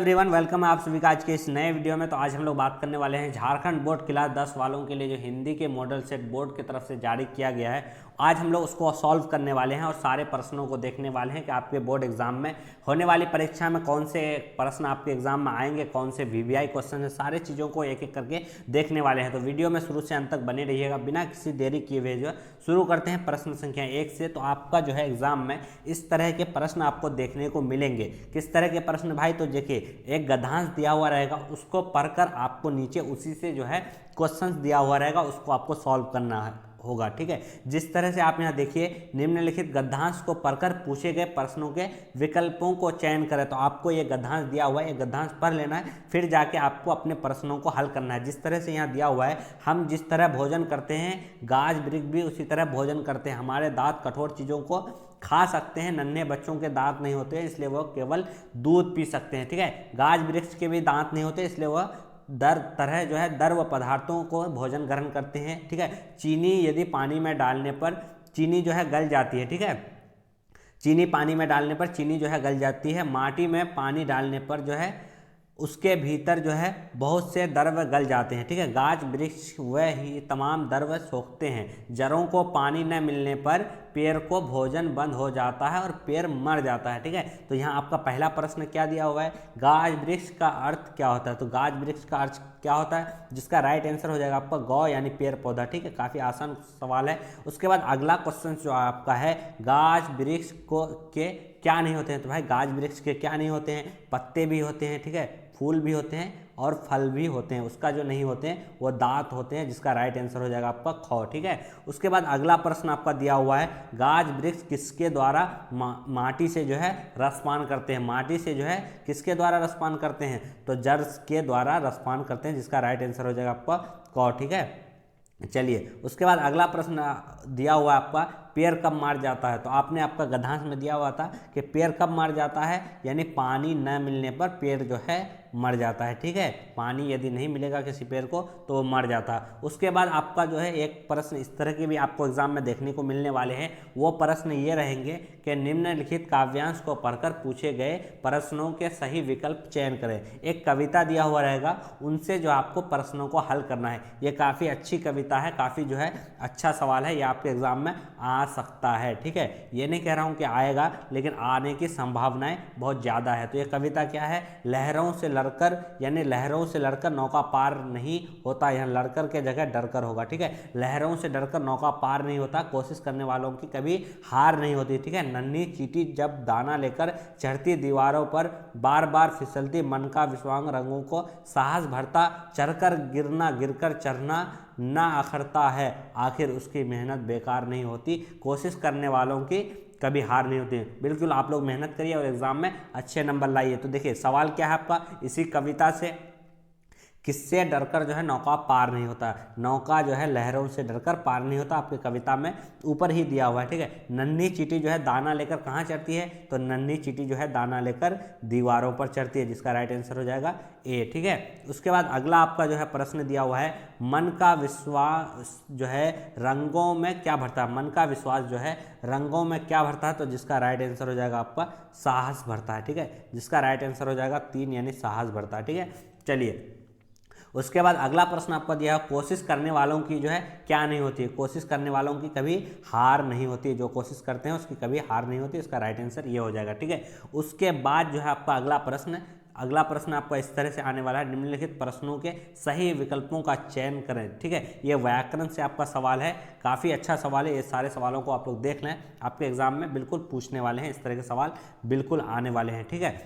Everyone welcome है आप सभी का आज के इस नए वीडियो में। तो आज हम लोग बात करने वाले हैं झारखंड बोर्ड क्लास 10 वालों के लिए जो हिंदी के मॉडल सेट बोर्ड की तरफ से जारी किया गया है। आज हम लोग उसको सॉल्व करने वाले हैं और सारे प्रश्नों को देखने वाले हैं कि आपके बोर्ड एग्जाम में होने वाली परीक्षा में कौन से प्रश्न आपके एग्जाम में आएंगे, कौन से वीवीआई क्वेश्चन है, सारे चीज़ों को एक एक करके देखने वाले हैं। तो वीडियो में शुरू से अंत तक बने रहिएगा बिना किसी देरी किए हुए। जो शुरू करते हैं प्रश्न संख्या 1 से। तो आपका जो है एग्जाम में इस तरह के प्रश्न आपको देखने को मिलेंगे। किस तरह के प्रश्न भाई? तो देखिए, एक गद्यांश दिया हुआ रहेगा, उसको पढ़कर आपको नीचे उसी से जो है क्वेश्चंस दिया हुआ रहेगा, उसको आपको सॉल्व करना होगा। ठीक है, जिस तरह से आप यहाँ देखिए, निम्नलिखित गद्यांश को पढ़कर पूछे गए प्रश्नों के विकल्पों को चयन करें। तो आपको ये गद्यांश दिया हुआ है, ये गद्यांश पढ़ लेना है, फिर जाके आपको अपने प्रश्नों को हल करना है। जिस तरह से यहाँ दिया हुआ है, हम जिस तरह भोजन करते हैं, गाज वृक्ष भी उसी तरह भोजन करते हैं। हमारे दांत कठोर चीज़ों को खा सकते हैं, नन्हे बच्चों के दांत नहीं होते हैं, इसलिए वो केवल दूध पी सकते हैं। ठीक है, गाज वृक्ष के भी दांत नहीं होते, इसलिए वह तरह जो है द्रव पदार्थों को भोजन ग्रहण करते हैं। ठीक है, चीनी यदि पानी में डालने पर चीनी जो है गल जाती है। ठीक है, चीनी पानी में डालने पर चीनी जो है गल जाती है। माटी में पानी डालने पर जो है उसके भीतर जो है बहुत से द्रव गल जाते हैं। ठीक है, गाछ वृक्ष वह ही तमाम द्रव सोखते हैं। जड़ों को पानी न मिलने पर पेड़ को भोजन बंद हो जाता है और पेड़ मर जाता है। ठीक है, तो यहाँ आपका पहला प्रश्न क्या दिया हुआ है? गाछ वृक्ष का अर्थ क्या होता है? तो गाछ वृक्ष का अर्थ क्या होता है, जिसका राइट आंसर हो जाएगा आपका गौ यानी पेड़ पौधा। ठीक है, काफ़ी आसान सवाल है। उसके बाद अगला क्वेश्चन जो आपका है, गाछ वृक्ष को के क्या नहीं होते हैं? तो भाई गाछ वृक्ष के क्या नहीं होते हैं? पत्ते भी होते हैं, ठीक है, फूल भी होते हैं और फल भी होते हैं। उसका जो नहीं होते हैं वो दांत होते हैं, जिसका राइट आंसर हो जाएगा आपका ख। ठीक है, उसके बाद अगला प्रश्न आपका दिया हुआ है, गाछ वृक्ष किसके द्वारा माटी से जो है रसपान करते हैं? माटी से जो है किसके द्वारा रसपान करते हैं? तो जड़ के द्वारा रसपान करते हैं, जिसका राइट आंसर हो जाएगा आपका क। ठीक है, चलिए उसके बाद अगला प्रश्न दिया हुआ है आपका, पेड़ कब मर जाता है? तो आपने आपका गद्यांश में दिया हुआ था कि पेड़ कब मर जाता है, यानी पानी न मिलने पर पेड़ जो है मर जाता है। ठीक है, पानी यदि नहीं मिलेगा किसी पेड़ को तो वो मर जाता है। उसके बाद आपका जो है एक प्रश्न इस तरह के भी आपको एग्जाम में देखने को मिलने वाले हैं। वो प्रश्न ये रहेंगे कि निम्नलिखित काव्यांश को पढ़कर पूछे गए प्रश्नों के सही विकल्प चयन करें। एक कविता दिया हुआ रहेगा, उनसे जो आपको प्रश्नों को हल करना है। ये काफ़ी अच्छी कविता है, काफ़ी जो है अच्छा सवाल है, ये आपके एग्जाम में आ सकता है। ठीक है, ये नहीं कह रहा हूँ कि आएगा, लेकिन आने की संभावनाएं बहुत ज़्यादा है। तो ये कविता क्या है? लहरों से लड़कर, यानी लहरों से लड़कर नौका पार नहीं होता, यहाँ लड़कर के जगह डरकर होगा। ठीक है, लहरों से डरकर नौका पार नहीं होता, कोशिश करने वालों की कभी हार नहीं होती। ठीक है, नन्ही चींटी जब दाना लेकर चढ़ती दीवारों पर, बार बार फिसलती मन का विश्वांग रंगों को साहस भरता, चढ़कर गिरना गिरकर चढ़ना ना अखरता है, आखिर उसकी मेहनत बेकार नहीं होती, कोशिश करने वालों की कभी हार नहीं होती। बिल्कुल आप लोग मेहनत करिए और एग्जाम में अच्छे नंबर लाइए। तो देखिए सवाल क्या है आपका, इसी कविता से, किससे डरकर जो है नौका पार नहीं होता? नौका जो है लहरों से डरकर पार नहीं होता, आपकी कविता में ऊपर ही दिया हुआ है। ठीक है, नन्ही चींटी जो है दाना लेकर कहाँ चढ़ती है? तो नन्ही चींटी जो है दाना लेकर दीवारों पर चढ़ती है, जिसका राइट आंसर हो जाएगा ए। ठीक है, उसके बाद अगला आपका जो है प्रश्न दिया हुआ है, मन का विश्वास जो है रंगों में क्या भरता है? मन का विश्वास जो है रंगों में क्या भरता है? तो जिसका राइट आंसर हो जाएगा आपका साहस भरता है। ठीक है, जिसका राइट आंसर हो जाएगा 3 यानी साहस भरता है। ठीक है, चलिए उसके बाद अगला प्रश्न आपका दिया है, कोशिश करने वालों की जो है क्या नहीं होती है? कोशिश करने वालों की कभी हार नहीं होती, जो कोशिश करते हैं उसकी कभी हार नहीं होती, इसका राइट आंसर ये हो जाएगा। ठीक है, उसके बाद जो है आपका अगला प्रश्न आपका इस तरह से आने वाला है, निम्नलिखित प्रश्नों के सही विकल्पों का चयन करें। ठीक है, ये व्याकरण से आपका सवाल है, काफ़ी अच्छा सवाल है। ये सारे सवालों को आप लोग देख लें, आपके एग्जाम में बिल्कुल पूछने वाले हैं, इस तरह के सवाल बिल्कुल आने वाले हैं। ठीक है,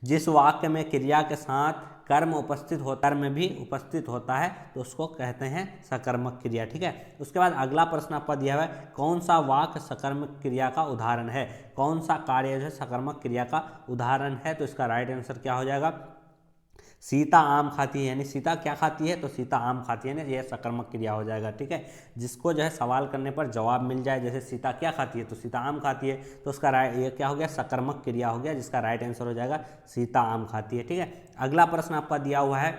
जिस वाक्य में क्रिया के साथ कर्म उपस्थित होता, कर्म भी उपस्थित होता है, तो उसको कहते हैं सकर्मक क्रिया। ठीक है, उसके बाद अगला प्रश्न आपका दिया हुआ है, कौन सा वाक्य सकर्मक क्रिया का उदाहरण है? कौन सा कार्य जो है सकर्मक क्रिया का उदाहरण है? तो इसका राइट आंसर क्या हो जाएगा? सीता आम खाती है, यानी सीता क्या खाती है? तो सीता आम खाती है ना, यह सकर्मक क्रिया हो जाएगा। ठीक है, जिसको जो है सवाल करने पर जवाब मिल जाए, जैसे सीता क्या खाती है? तो सीता आम खाती है, तो उसका ये क्या हो गया? सकर्मक क्रिया हो गया, जिसका राइट आंसर हो जाएगा सीता आम खाती है। ठीक है, अगला प्रश्न आपका दिया हुआ है,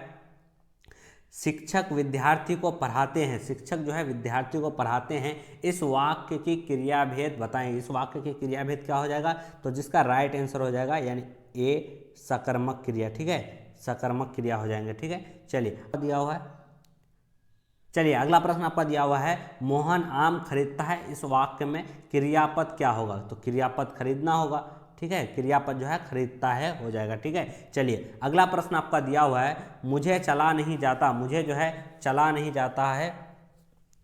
शिक्षक विद्यार्थी को पढ़ाते हैं, शिक्षक जो है विद्यार्थी को पढ़ाते हैं, इस वाक्य की क्रियाभेद बताएं। इस वाक्य की क्रियाभेद क्या हो जाएगा? तो जिसका राइट आंसर हो जाएगा यानी ए सकर्मक क्रिया, ठीक है, सकर्मक क्रिया हो जाएंगे, ठीक है। चलिए दिया हुआ है, चलिए अगला प्रश्न आपका दिया हुआ है, मोहन आम खरीदता है, इस वाक्य में क्रियापद क्या होगा? तो क्रियापद खरीदना होगा, ठीक है, क्रियापद जो है खरीदता है हो जाएगा, ठीक है। चलिए अगला प्रश्न आपका दिया हुआ है, मुझे चला नहीं जाता, मुझे जो है चला नहीं जाता है,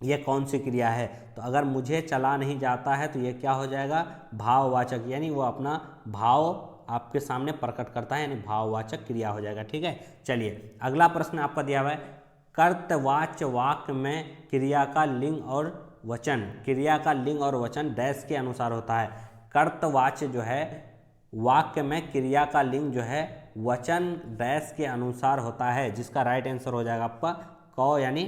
ये कौन सी क्रिया है? तो अगर मुझे चला नहीं जाता है तो ये क्या हो जाएगा? भाववाचक, यानी वो अपना भाव आपके सामने प्रकट करता है, यानी भाववाचक क्रिया हो जाएगा, ठीक है। चलिए अगला प्रश्न आपका दिया हुआ है, कर्तवाच्य वाक्य में क्रिया का लिंग और वचन, क्रिया का लिंग और वचन डैश के अनुसार होता है। कर्तवाच्य जो है वाक्य में क्रिया का लिंग जो है वचन डैश के अनुसार होता है, जिसका राइट आंसर हो जाएगा आपका क यानी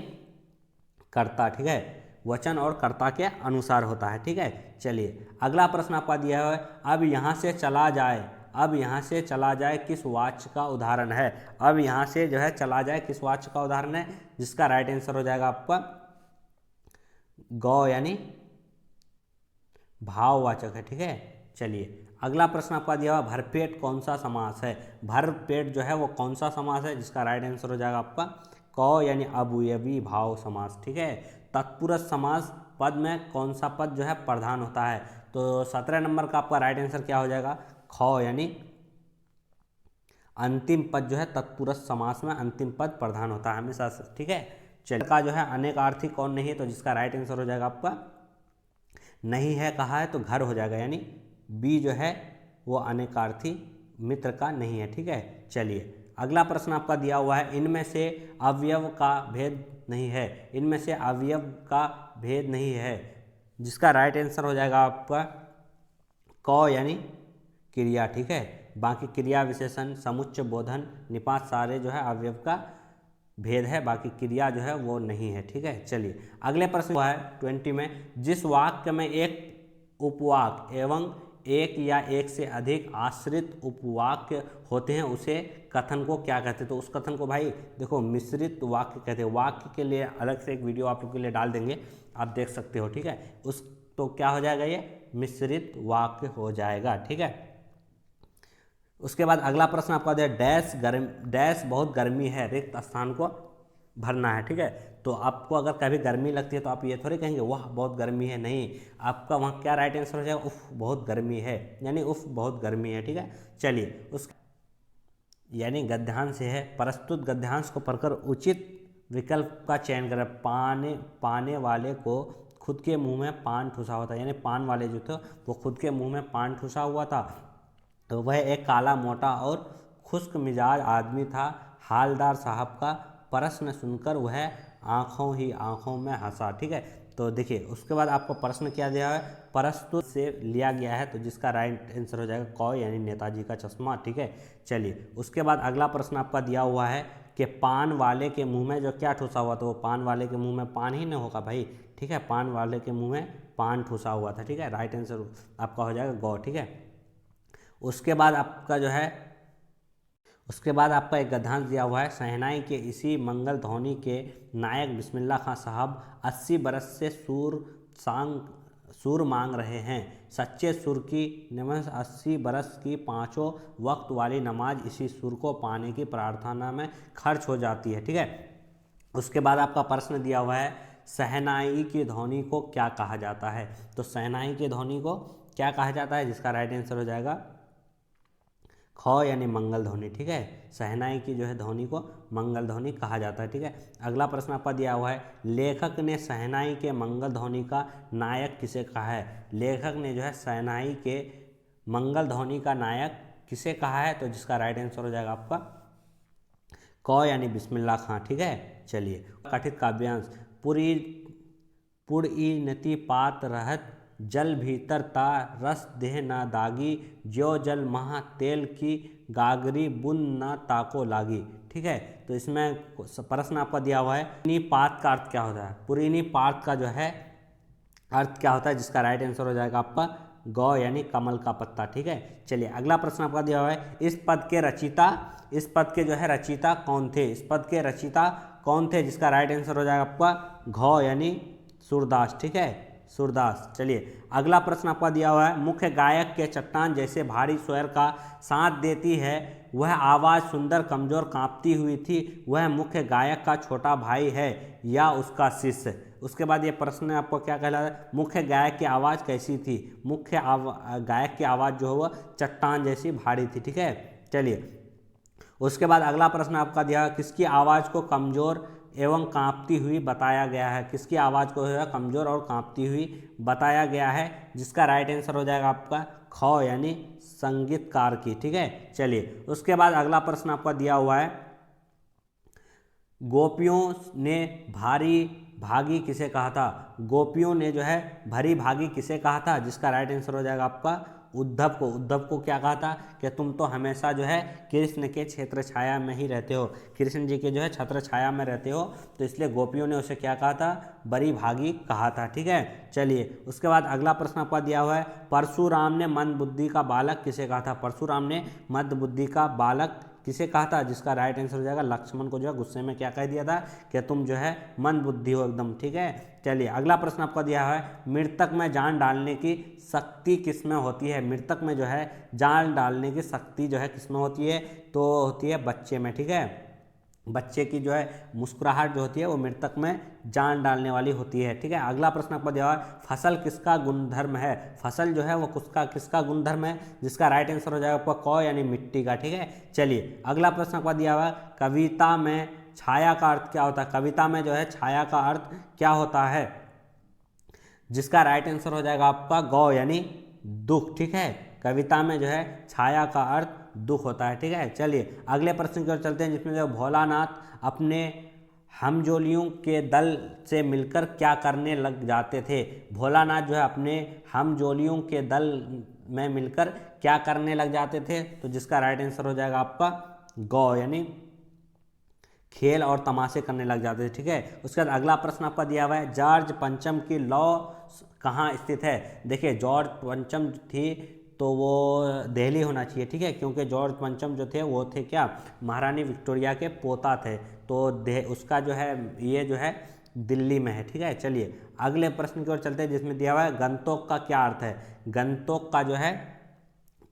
कर्ता, ठीक है, वचन और कर्ता के अनुसार होता है, ठीक है। चलिए अगला प्रश्न आपका दिया हुआ है, अब यहाँ से चला जाए, अब यहाँ से चला जाए किस वाक्य का उदाहरण है? अब यहाँ से जो है चला जाए किस वाक्य का उदाहरण है? जिसका राइट आंसर हो जाएगा आपका गौ यानी भाववाचक है, ठीक है। चलिए अगला प्रश्न आपका दिया हुआ, भरपेट कौन सा समास है? भरपेट जो है वो कौन सा समास है? जिसका राइट आंसर हो जाएगा आपका क यानी अवयवी भाव समास, ठीक है। तत्पुरुष समास पद में कौन सा पद जो है प्रधान होता है? तो 17 नंबर का आपका राइट आंसर क्या हो जाएगा? ख यानी अंतिम पद जो है तत्पुरुष समास में अंतिम पद प्रधान होता है हमेशा से, ठीक है। चलिए का जो है अनेकार्थी कौन नहीं है? तो जिसका राइट आंसर हो जाएगा आपका नहीं है कहा है तो घर हो जाएगा, यानी बी जो है वो अनेकार्थी मित्र का नहीं है, ठीक है। चलिए अगला प्रश्न आपका दिया हुआ है, इनमें से अवयव का भेद नहीं है, इनमें से अवयव का भेद नहीं है, जिसका राइट आंसर हो जाएगा आपका क यानी क्रिया, ठीक है। बाकी क्रिया विशेषण समुच्चय बोधन निपात सारे जो है अवयव का भेद है, बाकी क्रिया जो है वो नहीं है, ठीक है। चलिए अगले प्रश्न है 20 में, जिस वाक्य में एक उपवाक्य एवं एक या एक से अधिक आश्रित उपवाक्य होते हैं उसे कथन को क्या कहते हैं? तो उस कथन को भाई देखो मिश्रित वाक्य कहते हैं। वाक्य के लिए अलग से एक वीडियो आप लोग के लिए डाल देंगे, आप देख सकते हो, ठीक है। उस तो क्या हो जाएगा? ये मिश्रित वाक्य हो जाएगा, ठीक है। उसके बाद अगला प्रश्न आपका दिया, डैश बहुत गर्मी है, रिक्त स्थान को भरना है, ठीक है। तो आपको अगर कभी गर्मी लगती है तो आप ये थोड़ी कहेंगे वाह बहुत गर्मी है, नहीं, आपका वहाँ क्या राइट आंसर हो जाएगा? उफ बहुत गर्मी है, यानी उफ बहुत गर्मी है, ठीक है। चलिए उस यानी गद्यांश है, प्रस्तुत गद्यांश को पढ़कर उचित विकल्प का चयन करें। पाने वाले को खुद के मुंह में पान ठुसा हुआ था, यानी पान वाले जो थे वो खुद के मुंह में पान ठुसा हुआ था। तो वह एक काला मोटा और खुश्क मिजाज आदमी था। हालदार साहब का प्रश्न सुनकर वह आंखों ही आंखों में हंसा, ठीक है। तो देखिए उसके बाद आपको प्रश्न क्या दिया है? प्रस्तुत से लिया गया है, तो जिसका राइट आंसर हो जाएगा क यानी नेताजी का चश्मा, ठीक है। चलिए उसके बाद अगला प्रश्न आपका दिया हुआ है कि पान वाले के मुंह में जो क्या ठुसा हुआ, तो वो पान वाले के मुंह में पान ही नहीं होगा भाई, ठीक है, पान वाले के मुंह में पान ठुसा हुआ था, ठीक है। राइट आंसर आपका हो जाएगा ग, ठीक है। उसके बाद आपका जो है एक गद्यांश दिया हुआ है, शहनाई के इसी मंगल ध्वनि के नायक बिस्मिल्लाह खां साहब 80 बरस से सूर मांग रहे हैं। सच्चे सुर की निमन 80 बरस की पाँचों वक्त वाली नमाज इसी सुर को पाने की प्रार्थना में खर्च हो जाती है, ठीक है। उसके बाद आपका प्रश्न दिया हुआ है, शहनाई की ध्वनि को क्या कहा जाता है? तो शहनाई की ध्वनि को क्या कहा जाता है? जिसका राइट आंसर हो जाएगा ख यानी मंगल ध्वनि, ठीक है। शहनाई की जो है ध्वनि को मंगल ध्वनि कहा जाता है, ठीक है। अगला प्रश्न आपका दिया हुआ है, लेखक ने शहनाई के मंगल ध्वनि का नायक किसे कहा है? लेखक ने जो है शहनाई के मंगल ध्वनि का नायक किसे कहा है? तो जिसका राइट आंसर हो जाएगा आपका क यानी बिस्मिल्लाह खां, ठीक है। चलिए कथित काव्यांश, पुरई नति पात रहत जल भीतर ता रस देह ना दागी, ज्यो जल महा तेल की गागरी बुन ना ताको लागी, ठीक है। तो इसमें प्रश्न आपका दिया हुआ है, पुरीनी पात का अर्थ क्या होता है? पुरीनी पात का जो है अर्थ क्या होता है? जिसका राइट आंसर हो जाएगा आपका ग यानी कमल का पत्ता, ठीक है। चलिए अगला प्रश्न आपका दिया हुआ है, इस पद के जो है रचयिता कौन थे? इस पद के रचयिता कौन थे? जिसका राइट आंसर हो जाएगा आपका घ यानी सूरदास, ठीक है। सूरदास। चलिए अगला प्रश्न आपका दिया हुआ है, मुख्य गायक के चट्टान जैसे भारी स्वर का साथ देती है, वह आवाज़ सुंदर कमजोर कांपती हुई थी, वह मुख्य गायक का छोटा भाई है या उसका शिष्य। उसके बाद ये प्रश्न आपको क्या कहलाता है, मुख्य गायक की आवाज़ कैसी थी, मुख्य गायक की आवाज़ जो है वह चट्टान जैसी भारी थी। ठीक है, चलिए उसके बाद अगला प्रश्न आपका दिया, किसकी आवाज़ को कमज़ोर एवं कांपती हुई बताया गया है, किसकी आवाज़ को है कमज़ोर और कांपती हुई बताया गया है, जिसका राइट आंसर हो जाएगा आपका ख यानी संगीतकार की। ठीक है, चलिए उसके बाद अगला प्रश्न आपका दिया हुआ है, गोपियों ने भारी भागी किसे कहा था, गोपियों ने जो है भरी भागी किसे कहा था, जिसका राइट आंसर हो जाएगा आपका उद्धव को। उद्धव को क्या कहा था कि तुम तो हमेशा जो है कृष्ण के छत्र छाया में ही रहते हो, कृष्ण जी के जो है छत्र छाया में रहते हो, तो इसलिए गोपियों ने उसे क्या कहा था, बड़ी भागी कहा था। ठीक है, चलिए उसके बाद अगला प्रश्न आपका दिया हुआ है, परशुराम ने मंद बुद्धि का बालक किसे कहा था, परशुराम ने मंद बुद्धि का बालक किसे कहा था, जिसका राइट आंसर हो जाएगा लक्ष्मण को जो है गुस्से में क्या कह दिया था कि तुम जो है मंद बुद्धि हो एकदम। ठीक है, चलिए अगला प्रश्न आपका दिया है, मृतक में जान डालने की शक्ति किसमें होती है, मृतक में जो है जान डालने की शक्ति जो है किसमें होती है, तो होती है बच्चे में। ठीक है, बच्चे की जो है मुस्कुराहट जो होती है वो मृतक में जान डालने वाली होती है। ठीक है, अगला प्रश्न आपको दिया हुआ है, फसल किसका गुणधर्म है, फसल जो है वो किसका गुणधर्म है, जिसका राइट आंसर हो जाएगा आपका क यानी मिट्टी का। ठीक है, चलिए अगला प्रश्न आपको दिया हुआ है, कविता में छाया का अर्थ क्या होता है, कविता में जो है छाया का अर्थ क्या होता है, जिसका राइट आंसर हो जाएगा आपका ग यानी दुख। ठीक है, कविता में जो है छाया का अर्थ दुख होता है। ठीक है, चलिए अगले प्रश्न की ओर चलते हैं, जिसमें जो भोलानाथ अपने हमजोलियों के दल से मिलकर क्या करने लग जाते थे, भोलानाथ जो है अपने हमजोलियों के दल में मिलकर क्या करने लग जाते थे, तो जिसका राइट आंसर हो जाएगा आपका ग यानी खेल और तमाशे करने लग जाते थे। ठीक है, उसके बाद अगला प्रश्न आपका दिया हुआ है, जॉर्ज पंचम की लौ कहाँ स्थित है, देखिए जॉर्ज पंचम थी तो वो दिल्ली होना चाहिए। ठीक है, क्योंकि जॉर्ज पंचम जो थे वो थे क्या, महारानी विक्टोरिया के पोता थे, तो उसका जो है ये जो है दिल्ली में है। ठीक है, चलिए अगले प्रश्न की ओर चलते हैं, जिसमें दिया हुआ है गंतोक का क्या अर्थ है, गंतोक का जो है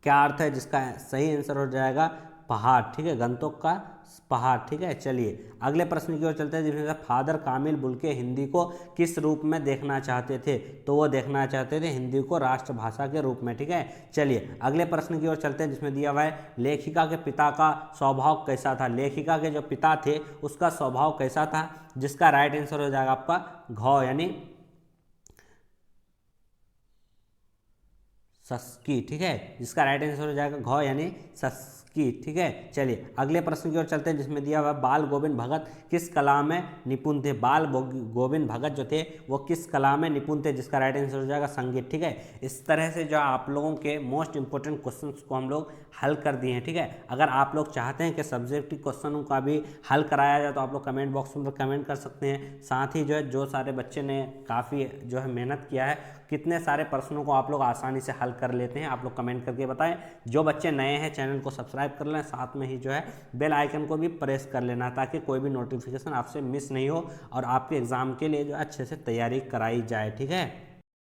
क्या अर्थ है, जिसका सही आंसर हो जाएगा पहाड़। ठीक है, गंतोक का पहाड़। ठीक है, चलिए अगले प्रश्न की ओर चलते हैं, जिसमें फादर कामिल बुल्के हिंदी को किस रूप में देखना चाहते थे, तो वो देखना चाहते थे हिंदी को राष्ट्रभाषा के रूप में। ठीक है, चलिए अगले प्रश्न की ओर चलते हैं, जिसमें दिया हुआ है लेखिका के पिता का स्वभाव कैसा था, लेखिका के जो पिता थे उसका स्वभाव कैसा था, जिसका राइट आंसर हो जाएगा आपका घ यानी सस्की। ठीक है, जिसका राइट आंसर हो जाएगा घ यानी सस्की। ठीक है, चलिए अगले प्रश्न की ओर चलते हैं, जिसमें दिया हुआ बाल गोविंद भगत किस कला में निपुण थे, बाल गोविंद भगत जो थे वो किस कला में निपुण थे, जिसका राइट आंसर हो जाएगा संगीत। ठीक है, इस तरह से जो आप लोगों के मोस्ट इंपॉर्टेंट क्वेश्चंस को हम लोग हल कर दिए हैं। ठीक है, अगर आप लोग चाहते हैं कि सब्जेक्टिव क्वेश्चनों का भी हल कराया जाए तो आप लोग कमेंट बॉक्स में कमेंट कर सकते हैं। साथ ही जो है जो सारे बच्चे ने काफ़ी जो है मेहनत किया है, कितने सारे प्रश्नों को आप लोग आसानी से हल कर लेते हैं, आप लोग कमेंट करके बताएं। जो बच्चे नए हैं चैनल को सब्सक्राइब कर लें, साथ में ही जो है बेल आइकन को भी प्रेस कर लेना, ताकि कोई भी नोटिफिकेशन आपसे मिस नहीं हो और आपके एग्ज़ाम के लिए जो अच्छे से तैयारी कराई जाए। ठीक है।